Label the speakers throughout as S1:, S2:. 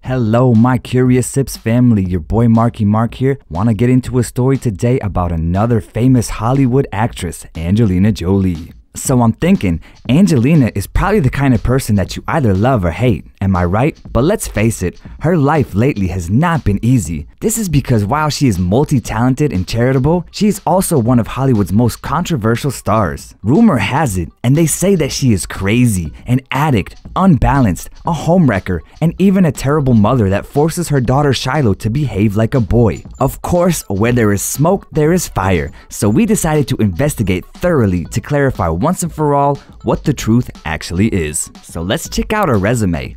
S1: Hello my Curious Sips family, your boy Marky Mark here. Want to get into a story today about another famous Hollywood actress, Angelina Jolie. So I'm thinking, Angelina is probably the kind of person that you either love or hate, am I right? But let's face it, her life lately has not been easy. This is because while she is multi-talented and charitable, she is also one of Hollywood's most controversial stars. Rumor has it, and they say that she is crazy, an addict, unbalanced, a homewrecker, and even a terrible mother that forces her daughter Shiloh to behave like a boy. Of course, where there is smoke, there is fire, so we decided to investigate thoroughly to clarify once and for all what the truth actually is. So let's check out her resume.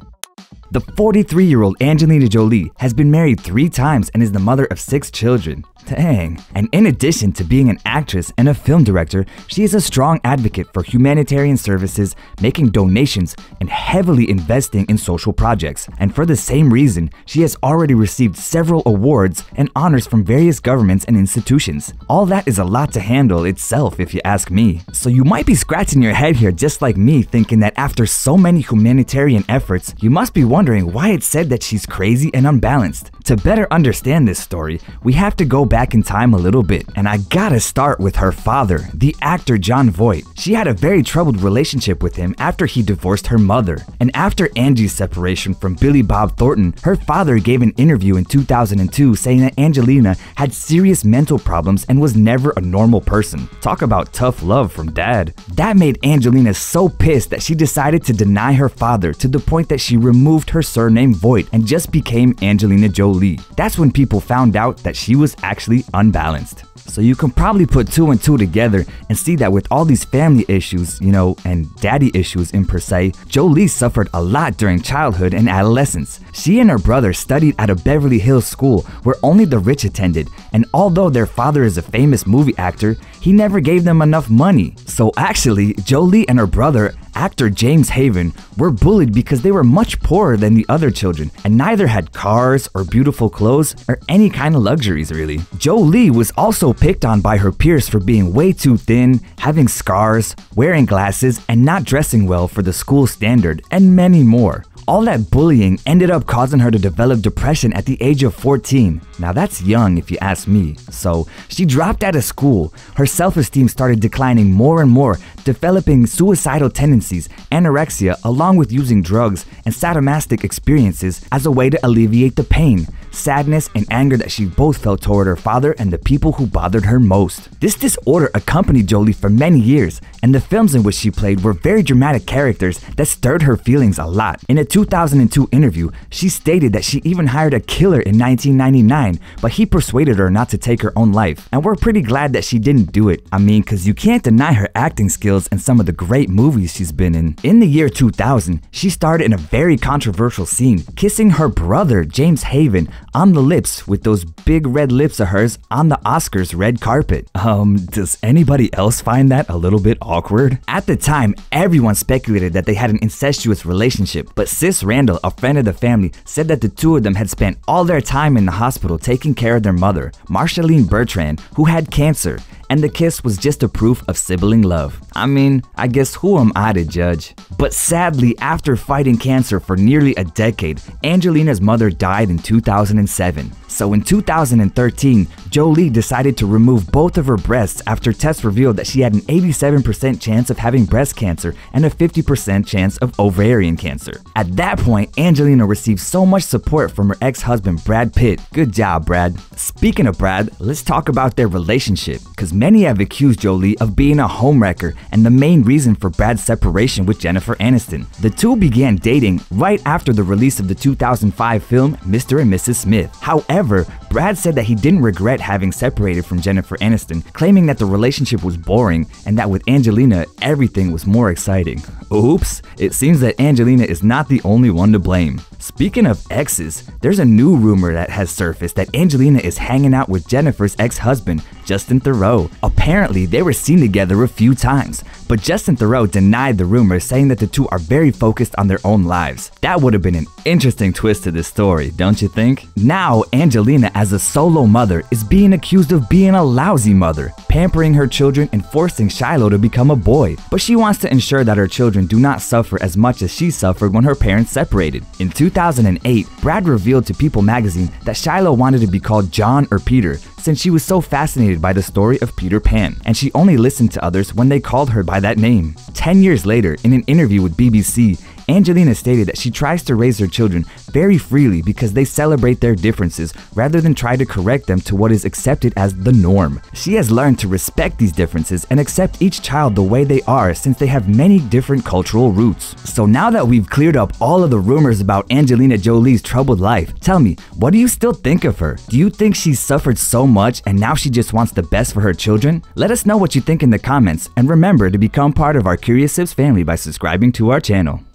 S1: The 43-year-old Angelina Jolie has been married 3 times and is the mother of 6 children. Dang. And in addition to being an actress and a film director, she is a strong advocate for humanitarian services, making donations, and heavily investing in social projects. And for the same reason, she has already received several awards and honors from various governments and institutions. All that is a lot to handle itself if you ask me. So you might be scratching your head here just like me, thinking that after so many humanitarian efforts, you must be wondering why it's said that she's crazy and unbalanced. To better understand this story, we have to go back in time a little bit, and I gotta start with her father, the actor Jon Voight. She had a very troubled relationship with him after he divorced her mother, and after Angie's separation from Billy Bob Thornton, her father gave an interview in 2002 saying that Angelina had serious mental problems and was never a normal person. Talk about tough love from dad. That made Angelina so pissed that she decided to deny her father to the point that she removed her surname Voight and just became Angelina Jolie. That's when people found out that she was actually unbalanced. So you can probably put 2 and 2 together and see that with all these family issues, and daddy issues in per se, Jolie suffered a lot during childhood and adolescence. She and her brother studied at a Beverly Hills school where only the rich attended, and although their father is a famous movie actor, he never gave them enough money. So actually, Jolie and her brother, actor James Haven, were bullied because they were much poorer than the other children and neither had cars or beautiful clothes or any kind of luxuries really. Jolie was also picked on by her peers for being way too thin, having scars, wearing glasses, and not dressing well for the school standard, and many more. All that bullying ended up causing her to develop depression at the age of 14. Now that's young if you ask me. So she dropped out of school. Her self-esteem started declining more and more, developing suicidal tendencies, anorexia, along with using drugs and sadomasochistic experiences as a way to alleviate the pain, sadness, and anger that she both felt toward her father and the people who bothered her most. This disorder accompanied Jolie for many years, and the films in which she played were very dramatic characters that stirred her feelings a lot. In a 2002 interview, she stated that she even hired a killer in 1999, but he persuaded her not to take her own life. And we're pretty glad that she didn't do it. I mean, cause you can't deny her acting skills and some of the great movies she's been in. In the year 2000, she starred in a very controversial scene, kissing her brother, James Haven, on the lips with those big red lips of hers on the Oscars red carpet. Does anybody else find that a little bit awkward? At the time, everyone speculated that they had an incestuous relationship, but Sis Randall, a friend of the family, said that the two of them had spent all their time in the hospital taking care of their mother, Marceline Bertrand, who had cancer, and the kiss was just a proof of sibling love. I mean, I guess who am I to judge? But sadly, after fighting cancer for nearly a decade, Angelina's mother died in 2007. So in 2013, Jolie decided to remove both of her breasts after tests revealed that she had an 87% chance of having breast cancer and a 50% chance of ovarian cancer. At that point, Angelina received so much support from her ex-husband Brad Pitt. Good job, Brad. Speaking of Brad, let's talk about their relationship, because many have accused Jolie of being a homewrecker and the main reason for Brad's separation with Jennifer Aniston. The two began dating right after the release of the 2005 film Mr. and Mrs. Smith. However, Brad said that he didn't regret having separated from Jennifer Aniston, claiming that the relationship was boring and that with Angelina, everything was more exciting. Oops, it seems that Angelina is not the only one to blame. Speaking of exes, there's a new rumor that has surfaced that Angelina is hanging out with Jennifer's ex-husband, Justin Theroux. Apparently, they were seen together a few times, but Justin Theroux denied the rumor, saying that the two are very focused on their own lives. That would have been an interesting twist to this story, don't you think? Now, Angelina as a solo mother, is being accused of being a lousy mother, pampering her children and forcing Shiloh to become a boy. But she wants to ensure that her children do not suffer as much as she suffered when her parents separated. In 2008, Brad revealed to People magazine that Shiloh wanted to be called John or Peter since she was so fascinated by the story of Peter Pan, and she only listened to others when they called her by that name. 10 years later, in an interview with BBC, Angelina stated that she tries to raise her children very freely because they celebrate their differences rather than try to correct them to what is accepted as the norm. She has learned to respect these differences and accept each child the way they are since they have many different cultural roots. So now that we've cleared up all of the rumors about Angelina Jolie's troubled life, tell me, what do you still think of her? Do you think she's suffered so much and now she just wants the best for her children? Let us know what you think in the comments, and remember to become part of our Curious Sips family by subscribing to our channel.